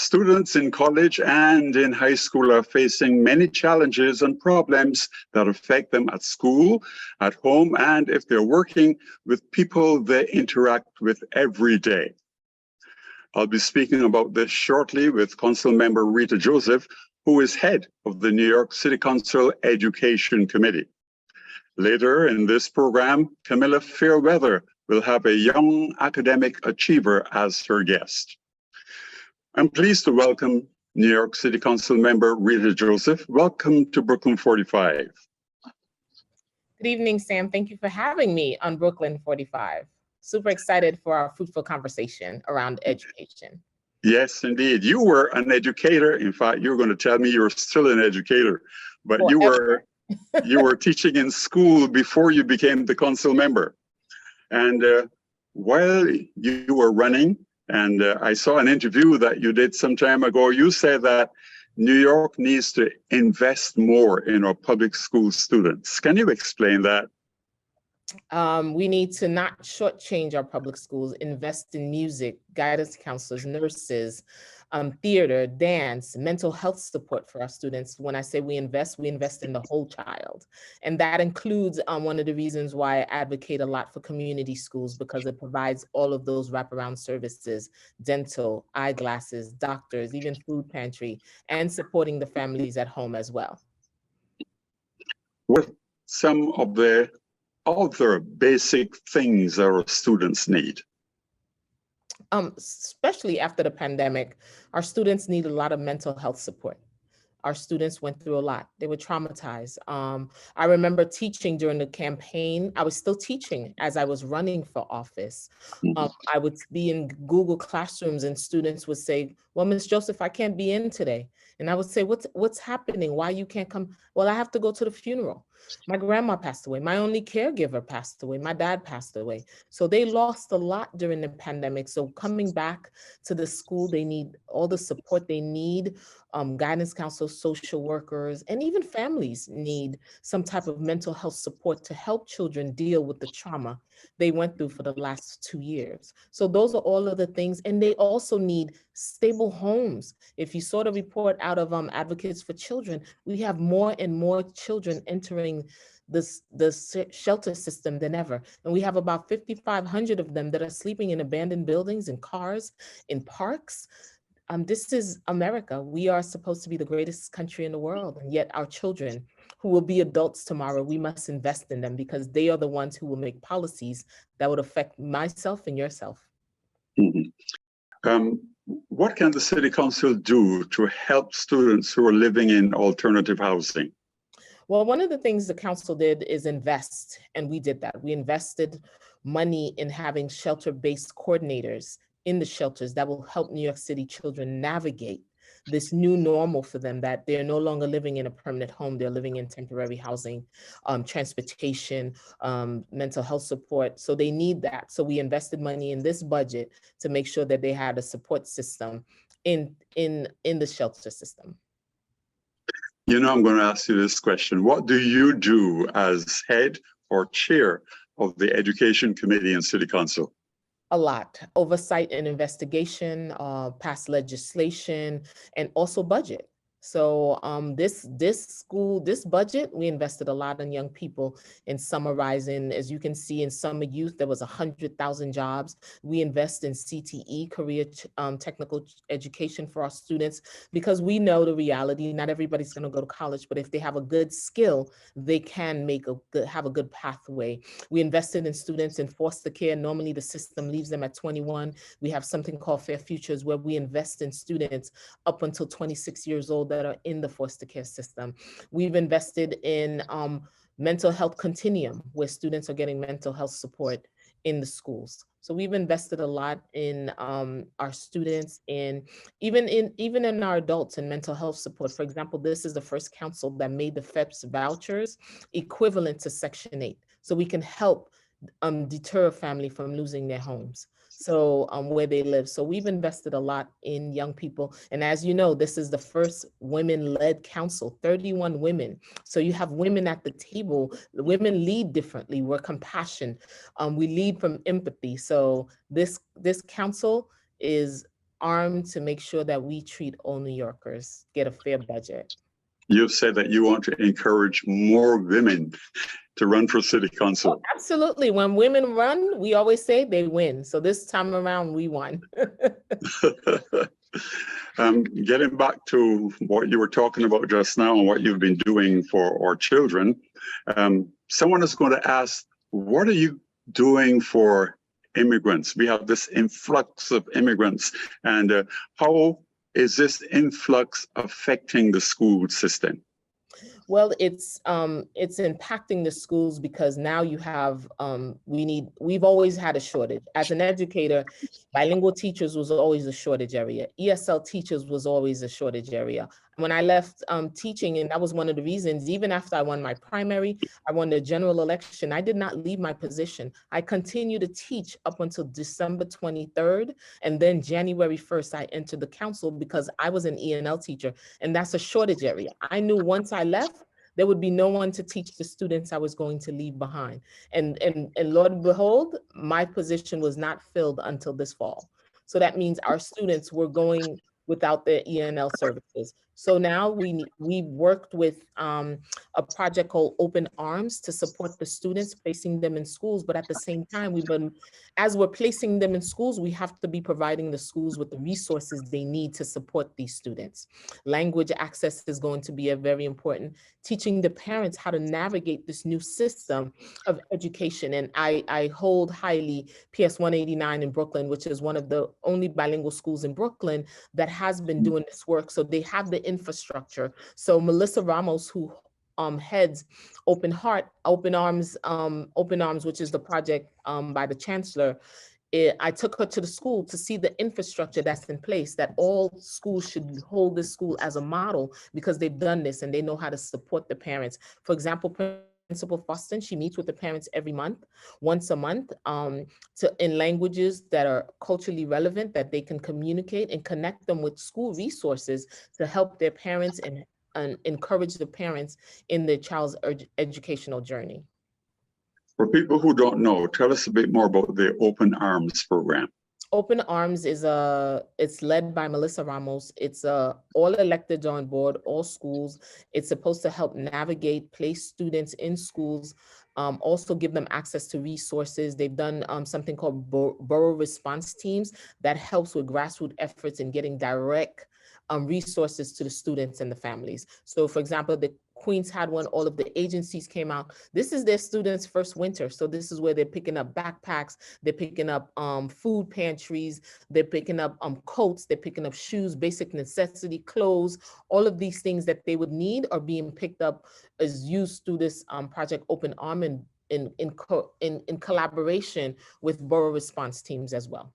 Students in college and in high school are facing many challenges and problems that affect them at school, at home, and if they're working with people they interact with every day. I'll be speaking about this shortly with Council Member Rita Joseph, who is head of the New York City Council Education Committee. Later in this program, Camella Fairweather will have a young academic achiever as her guest. I'm pleased to welcome New York City Council member Rita Joseph. Welcome to Brooklyn 45. Good evening, Sam. Thank you for having me on Brooklyn 45. Super excited for our fruitful conversation around education. Yes, indeed. You were an educator. In fact, you were going to tell me you're still an educator, but you were teaching in school before you became the council member. And while you were running, and I saw an interview that you did some time ago, you said that New York needs to invest more in our public school students. Can you explain that? We need to not shortchange our public schools, invest in music, guidance counselors, nurses, theater, dance, mental health support for our students. When I say we invest in the whole child. And that includes one of the reasons why I advocate a lot for community schools, because it provides all of those wraparound services, dental, eyeglasses, doctors, even food pantry, and supporting the families at home as well. What some of the other basic things our students need? Especially after the pandemic, our students need a lot of mental health support. Our students went through a lot. They were traumatized. I remember teaching during the campaign. I was still teaching as I was running for office. I would be in Google Classrooms and students would say, well, Ms. Joseph, I can't be in today. And I would say, what's happening? Why you can't come? Well, I have to go to the funeral. My grandma passed away. My only caregiver passed away. My dad passed away. So they lost a lot during the pandemic. So coming back to the school, they need all the support they need. Guidance counselors, social workers, and even families need some type of mental health support to help children deal with the trauma they went through for the last 2 years. So those are all of the things. And they also need stable homes. If you saw the report out of Advocates for Children, we have more and more children entering the shelter system than ever. And we have about 5,500 of them that are sleeping in abandoned buildings, in cars, in parks. This is America. We are supposed to be the greatest country in the world. And yet our children who will be adults tomorrow, we must invest in them because they are the ones who will make policies that would affect myself and yourself. Mm-hmm. What can the City Council do to help students who are living in alternative housing? Well, one of the things the council did is invest, and we did that. We invested money in having shelter-based coordinators in the shelters that will help New York City children navigate this new normal for them, that they're no longer living in a permanent home, they're living in temporary housing, transportation, mental health support. So they need that. So we invested money in this budget to make sure that they had a support system in the shelter system. You know, I'm going to ask you this question. What do you do as head or chair of the Education Committee and City Council? A lot. Oversight and investigation, pass legislation, and also budget. So this budget, we invested a lot in young people in summarizing. As you can see, in summer youth, there was 100,000 jobs. We invest in CTE, career technical education for our students, because we know the reality. Not everybody's going to go to college, but if they have a good skill, they can have a good pathway. We invested in students in foster care. Normally the system leaves them at 21. We have something called Fair Futures, where we invest in students up until 26 years old that are in the foster care system. We've invested in mental health continuum, where students are getting mental health support in the schools. So we've invested a lot in our students, and even in our adults in mental health support. For example, this is the first council that made the FEPS vouchers equivalent to Section 8. So we can help deter a family from losing their homes. So where they live. So we've invested a lot in young people. And as you know, this is the first women-led council, 31 women. So you have women at the table. Women lead differently. We're compassion. We lead from empathy. So this council is arm to make sure that we treat all New Yorkers, get a fair budget. You've said that you want to encourage more women to run for city council. Oh, absolutely. When women run, we always say they win. So this time around, we won. Getting back to what you were talking about just now and what you've been doing for our children, someone is going to ask, what are you doing for immigrants? We have this influx of immigrants, and how is this influx affecting the school system? Well, it's impacting the schools because now you have, we've always had a shortage. As an educator, bilingual teachers was always a shortage area. ESL teachers was always a shortage area. When I left teaching, and that was one of the reasons, even after I won my primary, I won the general election, I did not leave my position. I continued to teach up until December 23rd. And then January 1st, I entered the council because I was an ENL teacher, and that's a shortage area. I knew once I left, there would be no one to teach the students I was going to leave behind. And Lord and behold, my position was not filled until this fall. So that means our students were going without their ENL services. So now we worked with a project called Open Arms to support the students, placing them in schools. But at the same time, as we're placing them in schools, we have to be providing the schools with the resources they need to support these students. Language access is going to be a very important, teaching the parents how to navigate this new system of education. And I hold highly PS 189 in Brooklyn, which is one of the only bilingual schools in Brooklyn that has been doing this work. So they have the infrastructure. So Melissa Ramos, who heads Open Arms, which is the project by the chancellor, I took her to the school to see the infrastructure that's in place, that all schools should hold this school as a model because they've done this and they know how to support the parents. For example, Principal Foston, she meets with the parents once a month, in languages that are culturally relevant, that they can communicate and connect them with school resources to help their parents and encourage the parents in their child's educational journey. For people who don't know, tell us a bit more about the Open Arms program. Open Arms it's led by Melissa Ramos. It's all elected on board, all schools. It's supposed to help navigate, place students in schools, also give them access to resources. They've done something called borough response teams that helps with grassroots efforts in getting direct resources to the students and the families. So for example, the Queens had one, all of the agencies came out. This is their students' first winter. So this is where they're picking up backpacks, they're picking up food pantries, they're picking up coats, they're picking up shoes, basic necessity, clothes, all of these things that they would need are being picked up as used through this project Open Arm in collaboration with borough response teams as well.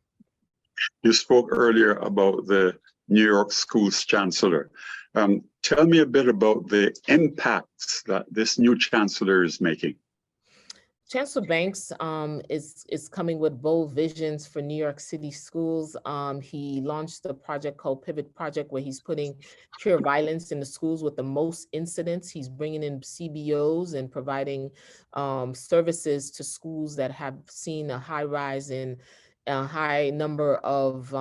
You spoke earlier about the New York Schools Chancellor. Tell me a bit about the impacts that this new chancellor is making. Chancellor Banks is coming with bold visions for New York City schools. He launched a project called Pivot Project, where he's putting pure violence in the schools with the most incidents. He's bringing in CBOs and providing services to schools that have seen a high rise in a high number of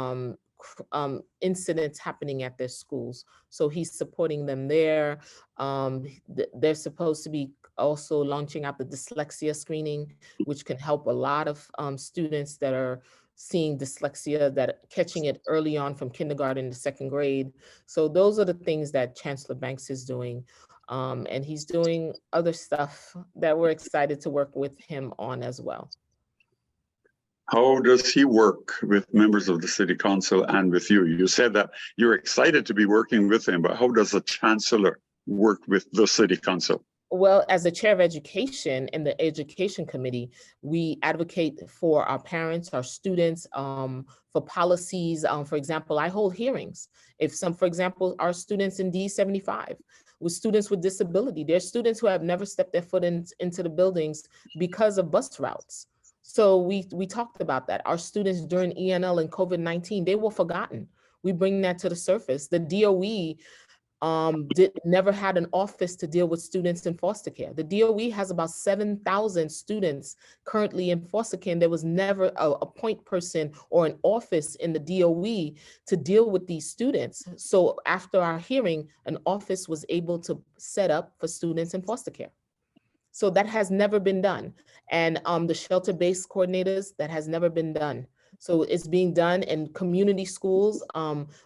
incidents happening at their schools. So he's supporting them there. They're supposed to be also launching out the dyslexia screening, which can help a lot of students that are seeing dyslexia, that catching it early on from kindergarten to second grade. So those are the things that Chancellor Banks is doing. And he's doing other stuff that we're excited to work with him on as well. How does he work with members of the city council and with you? You said that you're excited to be working with him, but how does a chancellor work with the city council? Well, as the chair of education in the education committee, we advocate for our parents, our students, for policies. For example, I hold hearings. For example, our students in D75, with students with disability, there's students who have never stepped their foot into the buildings because of bus routes. So we talked about that. Our students during ENL and COVID-19, they were forgotten. We bring that to the surface. The DOE never had an office to deal with students in foster care. The DOE has about 7,000 students currently in foster care, and there was never a point person or an office in the DOE to deal with these students. So after our hearing, an office was able to set up for students in foster care. So that has never been done. And the shelter-based coordinators, that has never been done. So it's being done in community schools.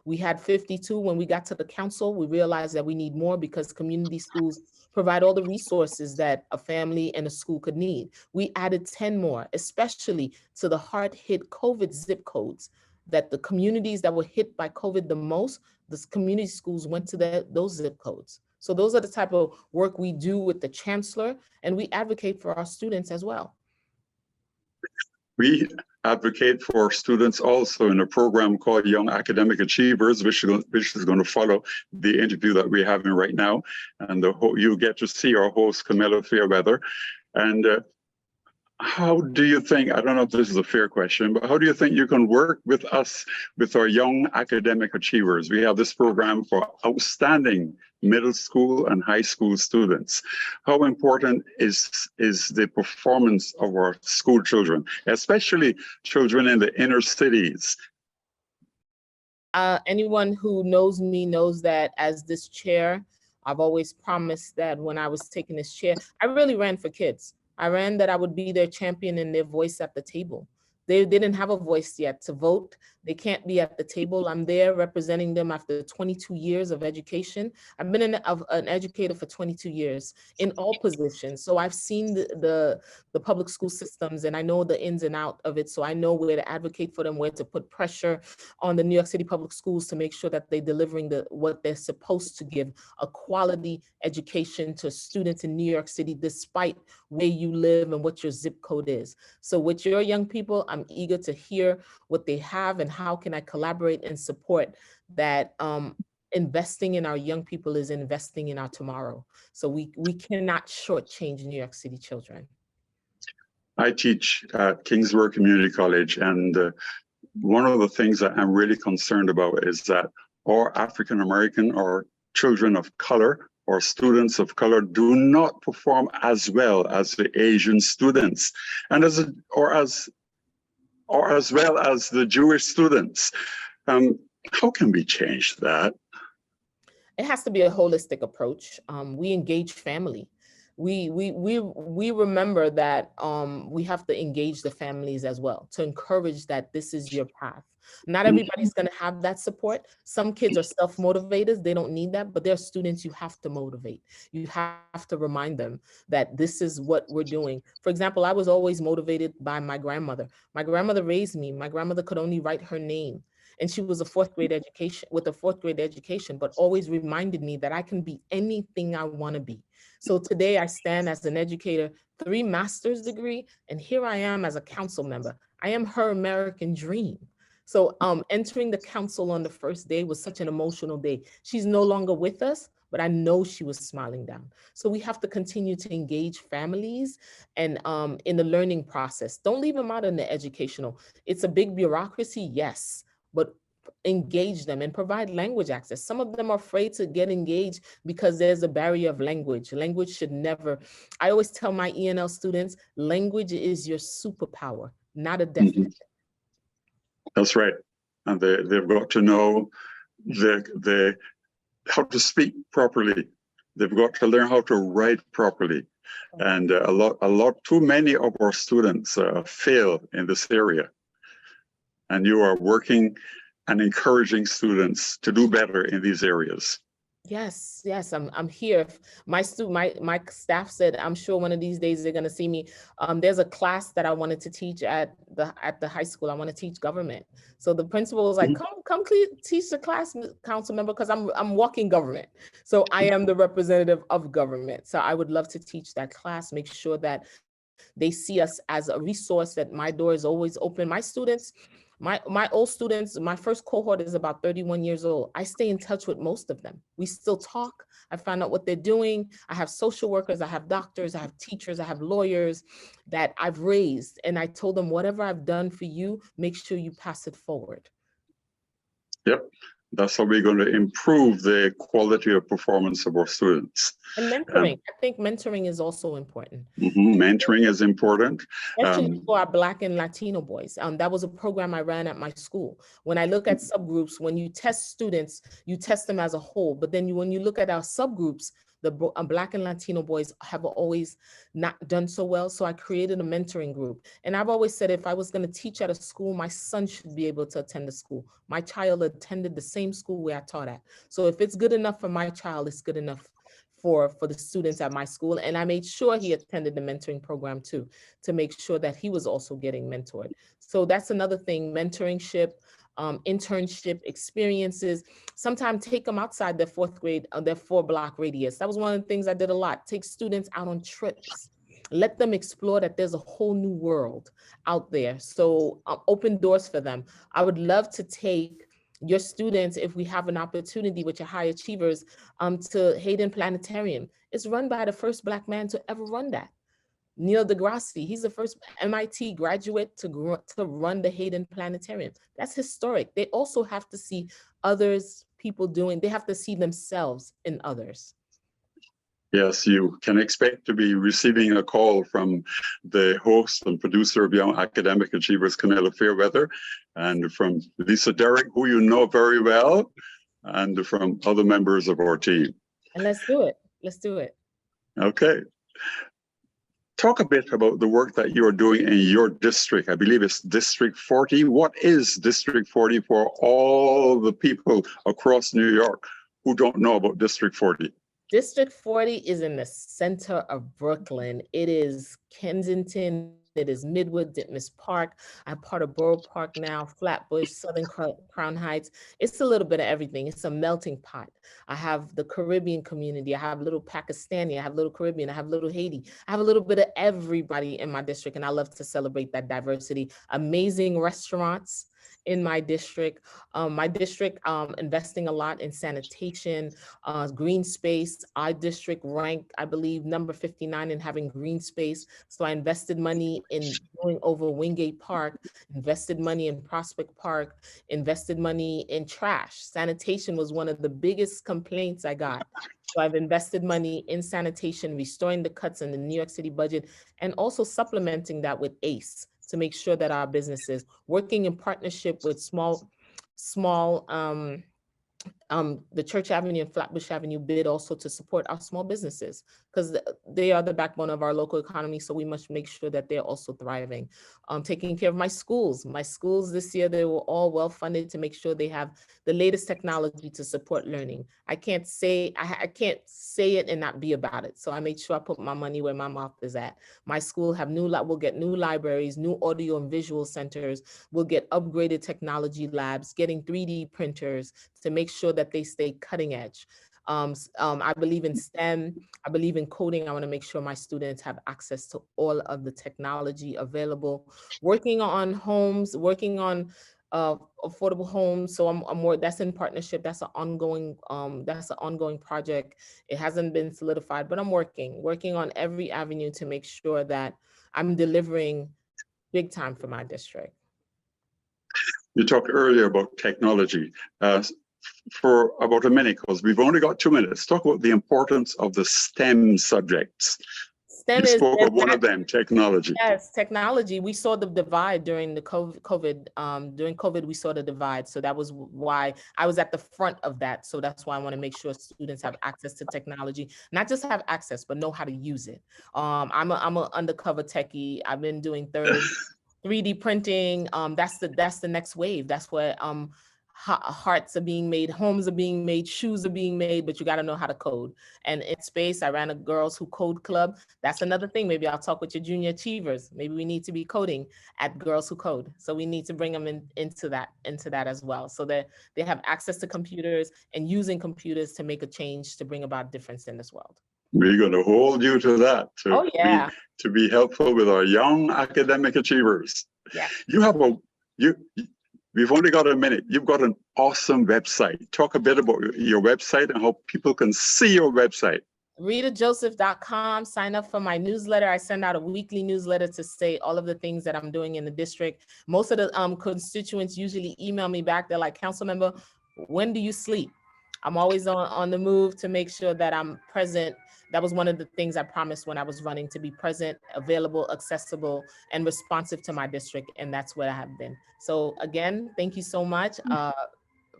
We had 52 when we got to the council. We realized that we need more because community schools provide all the resources that a family and a school could need. We added 10 more, especially to the hard-hit COVID zip codes, that the communities that were hit by COVID the most, the community schools went to those zip codes. So those are the type of work we do with the chancellor, and we advocate for our students as well. We advocate for students also in a program called Young Academic Achievers, which is going to follow the interview that we're having right now. And you get to see our host, Camella Fairweather. And how do you think, I don't know if this is a fair question, but how do you think you can work with us, with our young academic achievers? We have this program for outstanding middle school and high school students. How important is the performance of our school children, especially children in the inner cities? Anyone who knows me knows that as this chair, I've always promised that when I was taking this chair, I really ran for kids. I ran that I would be their champion and their voice at the table. They didn't have a voice yet to vote. They can't be at the table. I'm there representing them after 22 years of education. I've been an educator for 22 years in all positions. So I've seen the public school systems, and I know the ins and out of it. So I know where to advocate for them, where to put pressure on the New York City public schools to make sure that they're delivering what they're supposed to give, a quality education to students in New York City, despite where you live and what your zip code is. So with your young people, I'm eager to hear what they have and how can I collaborate and support that. Investing in our young people is investing in our tomorrow. So we cannot shortchange New York City children. I teach at Kingsborough Community College, and one of the things that I'm really concerned about is that our African American or children of color or students of color do not perform as well as the Asian students, and as well as the Jewish students. How can we change that? It has to be a holistic approach. We engage family. We remember that we have to engage the families as well to encourage that this is your path. Not everybody's going to have that support. Some kids are self-motivators. They don't need that, but there are students you have to motivate. You have to remind them that this is what we're doing. For example, I was always motivated by my grandmother. My grandmother raised me. My grandmother could only write her name. And she was a fourth grade education, but always reminded me that I can be anything I want to be. So today I stand as an educator, 3 master's degree, and here I am as a council member. I am her American dream. So entering the council on the first day was such an emotional day. She's no longer with us, but I know she was smiling down. So we have to continue to engage families and in the learning process. Don't leave them out in the educational. It's a big bureaucracy, yes, but engage them and provide language access. Some of them are afraid to get engaged because there's a barrier of language. Language should never, I always tell my ENL students, language is your superpower, not a deficit. That's right. And they've got to know how to speak properly. They've got to learn how to write properly. And too many of our students fail in this area. And you are working and encouraging students to do better in these areas. Yes, I'm here. My staff said, I'm sure one of these days they're going to see me. There's a class that I wanted to teach at the high school. I want to teach government. So the principal was like, come teach the class, council member, because I'm walking government. So I am the representative of government. So I would love to teach that class, make sure that they see us as a resource, that my door is always open. My students, my old students, my first cohort is about 31 years old. I stay in touch with most of them. We still talk. I find out what they're doing. I have social workers, I have doctors, I have teachers, I have lawyers that I've raised. And I told them, whatever I've done for you, make sure you pass it forward. Yep. That's how we're going to improve the quality of performance of our students. And mentoring. I think mentoring is also important. Mentoring is important. Especially for our Black and Latino boys. That was a program I ran at my school. When I look at subgroups, when you test students, you test them as a whole. But then when you look at our subgroups, the Black and Latino boys have always not done so well. So I created a mentoring group. And I've always said, if I was going to teach at a school, my son should be able to attend the school. My child attended the same school where I taught at. So if it's good enough for my child, it's good enough for the students at my school. And I made sure he attended the mentoring program too, to make sure that he was also getting mentored. So that's another thing, mentorship, internship experiences. Sometimes take them outside their fourth grade, their 4-block radius. That was one of the things I did a lot. Take students out on trips. Let them explore that there's a whole new world out there. So open doors for them. I would love to take your students, if we have an opportunity with your high achievers, to Hayden Planetarium. It's run by the first Black man to ever run that. Neil deGrasse, he's the first MIT graduate to run the Hayden Planetarium. That's historic. They also have to see others, people doing, they have to see themselves in others. Yes, you can expect to be receiving a call from the host and producer of Young Academic Achievers, Camella Fairweather, and from Lisa Derrick, who you know very well, and from other members of our team. And let's do it. Let's do it. Okay. Talk a bit about the work that you're doing in your district. I believe it's District 40. What is District 40 for all the people across New York who don't know about District 40? District 40 is in the center of Brooklyn. It is Kensington. It is Midwood, Ditmas Park. I'm part of Borough Park now, Flatbush, Southern Crown Heights. It's a little bit of everything. It's a melting pot. I have the Caribbean community. I have little Pakistani. I have little Caribbean. I have little Haiti. I have a little bit of everybody in my district, and I love to celebrate that diversity. Amazing restaurants in my district. Investing a lot in sanitation, green space. Our district ranked, I believe, number 59 in having green space. So I invested money in going over Wingate Park, invested money in Prospect Park, invested money in trash. Sanitation was one of the biggest complaints I got. So I've invested money in sanitation, restoring the cuts in the New York City budget, and also supplementing that with ACE, to make sure that our businesses, working in partnership with the Church Avenue and Flatbush Avenue bid also to support our small businesses, because they are the backbone of our local economy. So we must make sure that they're also thriving. Taking care of my schools. My schools this year, they were all well funded to make sure they have the latest technology to support learning. I can't say it and not be about it. So I made sure I put my money where my mouth is at. My school will get new libraries, new audio and visual centers. We'll get upgraded technology labs, getting 3D printers to make sure that they stay cutting edge. I believe in STEM. I believe in coding. I want to make sure my students have access to all of the technology available. Working on homes, working on affordable homes. So I'm more, that's in partnership. That's an ongoing project. It hasn't been solidified, but I'm working on every avenue to make sure that I'm delivering big time for my district. You talked earlier about technology. For about a minute, because we've only got 2 minutes, talk about the importance of the STEM subjects. STEM you spoke of one of them, technology. Yes, technology. We saw the divide during the COVID. During COVID, we saw the divide. So that was why I was at the front of that. So that's why I want to make sure students have access to technology, not just have access, but know how to use it. I'm an undercover techie. I've been doing 3D printing. That's the next wave. That's what hearts are being made, homes are being made, shoes are being made, but you got to know how to code. And in space, I ran a Girls Who Code Club. That's another thing. Maybe I'll talk with your junior achievers. Maybe we need to be coding at Girls Who Code. So we need to bring them into that as well, so that they have access to computers and using computers to make a change, to bring about difference in this world. We're going to hold you to that, to be helpful with our young academic achievers. Yeah. We've only got a minute. You've got an awesome website. Talk a bit about your website and how people can see your website. RitaJoseph.com. Sign up for my newsletter. I send out a weekly newsletter to say all of the things that I'm doing in the district. Most of the constituents usually email me back. They're like, council member, When do you sleep? I'm always on the move to make sure that I'm present. That was one of the things I promised when I was running, to be present, available, accessible, and responsive to my district. And that's what I have been. So again, thank you so much.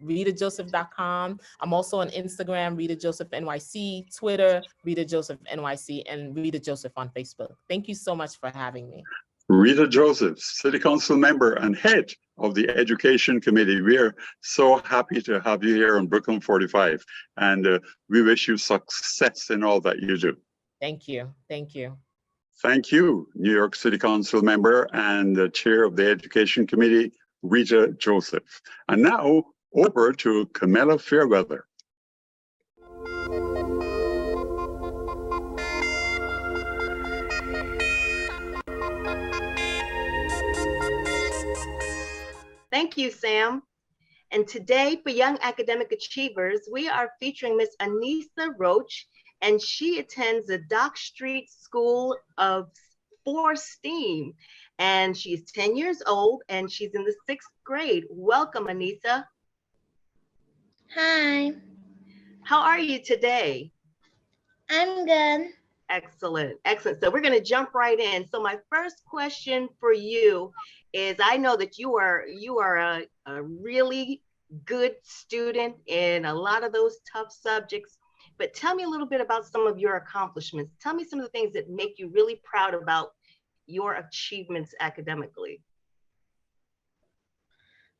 RitaJoseph.com. I'm also on Instagram, Rita Joseph NYC, Twitter, Rita Joseph NYC, and Rita Joseph on Facebook. Thank you so much for having me. Rita Joseph, City Council member and head of the Education Committee. We're so happy to have you here on Brooklyn 45, and we wish you success in all that you do. Thank you. Thank you. Thank you, New York City Council member and the chair of the Education Committee, Rita Joseph. And now over to Camella Fairweather. Thank you, Sam. And today for Young Academic Achievers, we are featuring Miss Anissa Roach, and she attends the Dock Street School for STEAM. And she's 10 years old and she's in the 6th grade. Welcome, Anissa. Hi. How are you today? I'm good. Excellent, excellent. So we're going to jump right in. So my first question for you is, I know that you are a really good student in a lot of those tough subjects, but tell me a little bit about some of your accomplishments. Tell me some of the things that make you really proud about your achievements academically.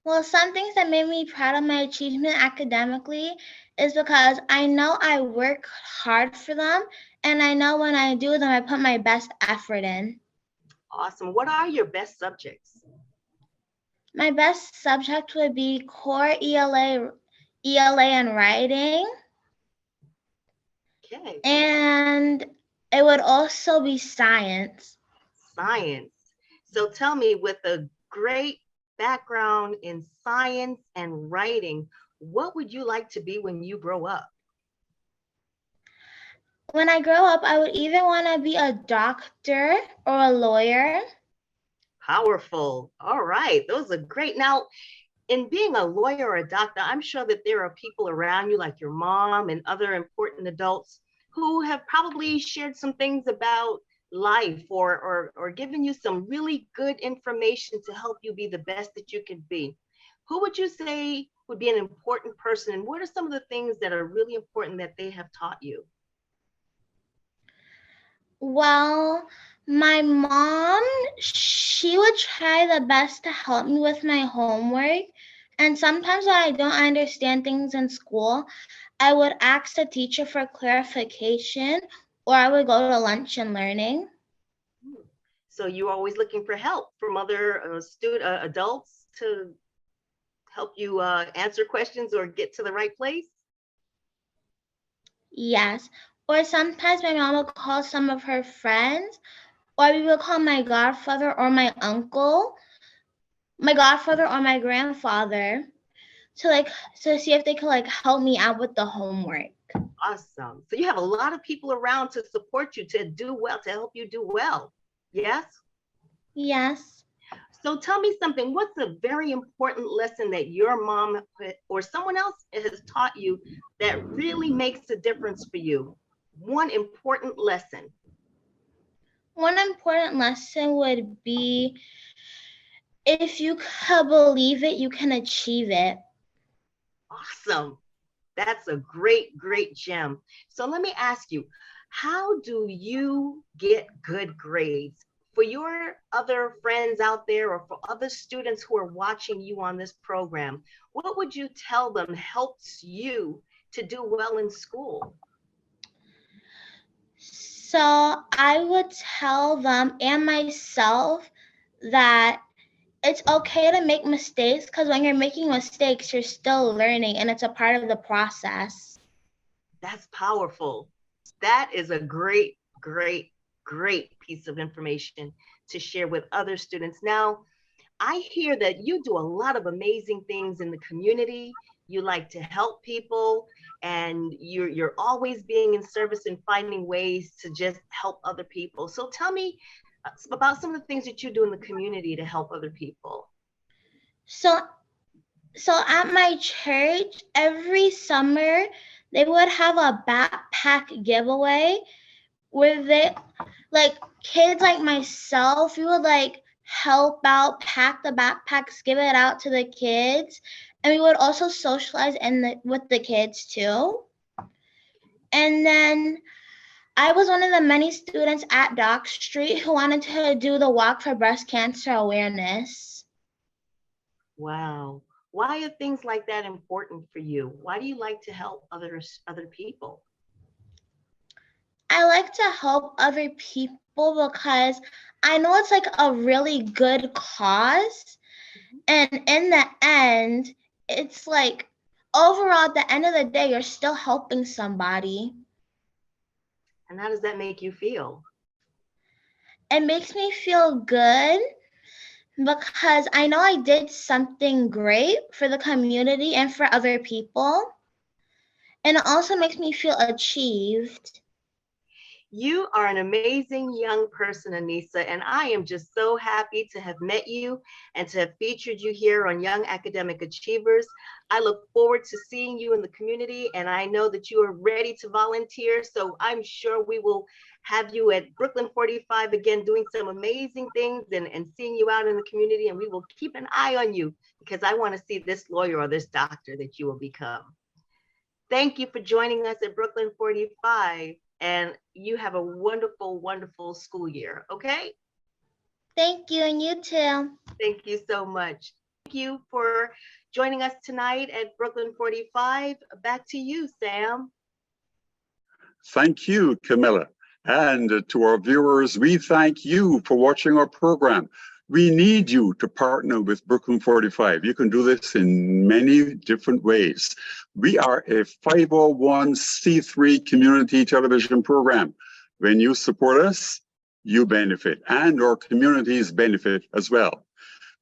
Well, some things that made me proud of my achievement academically is because I know I work hard for them, and I know when I do them, I put my best effort in. Awesome. What are your best subjects? My best subject would be core ELA and writing. Okay. And it would also be science. Science. So tell me, with a great background in science and writing, what would you like to be when you grow up? When I grow up, I would either want to be a doctor or a lawyer. Powerful. All right, those are great. Now, in being a lawyer or a doctor, I'm sure that there are people around you, like your mom and other important adults, who have probably shared some things about life or given you some really good information to help you be the best that you can be. Who would you say would be an important person, and what are some of the things that are really important that they have taught you? Well, my mom, she would try the best to help me with my homework. And sometimes when I don't understand things in school, I would ask the teacher for clarification, or I would go to lunch and learning. So you're always looking for help from other adults to help you answer questions or get to the right place? Yes. Or sometimes my mom would call some of her friends, or we would call my godfather or my uncle, my godfather or my grandfather, to see if they could help me out with the homework. Awesome. So you have a lot of people around to support you, to do well, to help you do well. Yes? Yes. So tell me something, what's a very important lesson that your mom or someone else has taught you that really makes a difference for you? One important lesson. One important lesson would be, if you can believe it, you can achieve it. Awesome. That's a great, great gem. So let me ask you, how do you get good grades? For your other friends out there, or for other students who are watching you on this program, what would you tell them helps you to do well in school? So I would tell them and myself that it's okay to make mistakes, because when you're making mistakes, you're still learning and it's a part of the process. That's powerful. That is a great, great, great piece of information to share with other students. Now, I hear that you do a lot of amazing things in the community. You like to help people, and you're always being in service and finding ways to just help other people. So tell me about some of the things that you do in the community to help other people. So So at my church, every summer, they would have a backpack giveaway where they, like, kids like myself, we would like help out, pack the backpacks, give it out to the kids, and we would also socialize with the kids too. And then I was one of the many students at Dock Street who wanted to do the walk for breast cancer awareness. Wow. Why are things like that important for you? Why do you like to help other people? I like to help other people because I know it's like a really good cause. And in the end, it's like overall, at the end of the day, you're still helping somebody. And how does that make you feel? It makes me feel good because I know I did something great for the community and for other people. And it also makes me feel achieved. You are an amazing young person, Anissa, and I am just so happy to have met you and to have featured you here on Young Academic Achievers. I look forward to seeing you in the community, and I know that you are ready to volunteer, so I'm sure we will have you at Brooklyn 45 again doing some amazing things and seeing you out in the community, and we will keep an eye on you because I want to see this lawyer or this doctor that you will become. Thank you for joining us at Brooklyn 45. And you have a wonderful, wonderful school year, okay? Thank you, and you too. Thank you so much. Thank you for joining us tonight at Brooklyn 45. Back to you, Sam. Thank you, Camella. And to our viewers, we thank you for watching our program. We need you to partner with Brooklyn 45. You can do this in many different ways. We are a 501c3 community television program. When you support us, you benefit, and our communities benefit as well.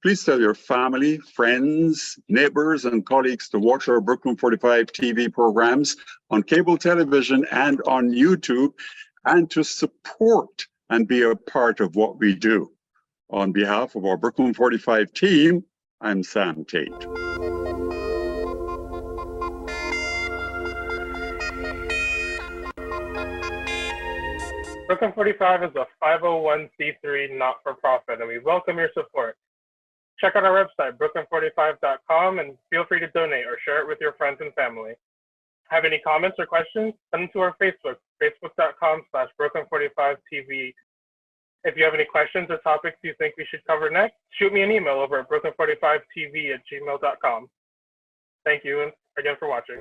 Please tell your family, friends, neighbors, and colleagues to watch our Brooklyn 45 TV programs on cable television and on YouTube, and to support and be a part of what we do. On behalf of our Brooklyn 45 team, I'm Sam Taitt. Brooklyn 45 is a 501c3 not-for-profit, and we welcome your support. Check out our website, brooklyn45.com, and feel free to donate or share it with your friends and family. Have any comments or questions? Send them to our Facebook, facebook.com/Brooklyn45TV. If you have any questions or topics you think we should cover next, shoot me an email over at brooklyn45tv@gmail.com. Thank you again for watching.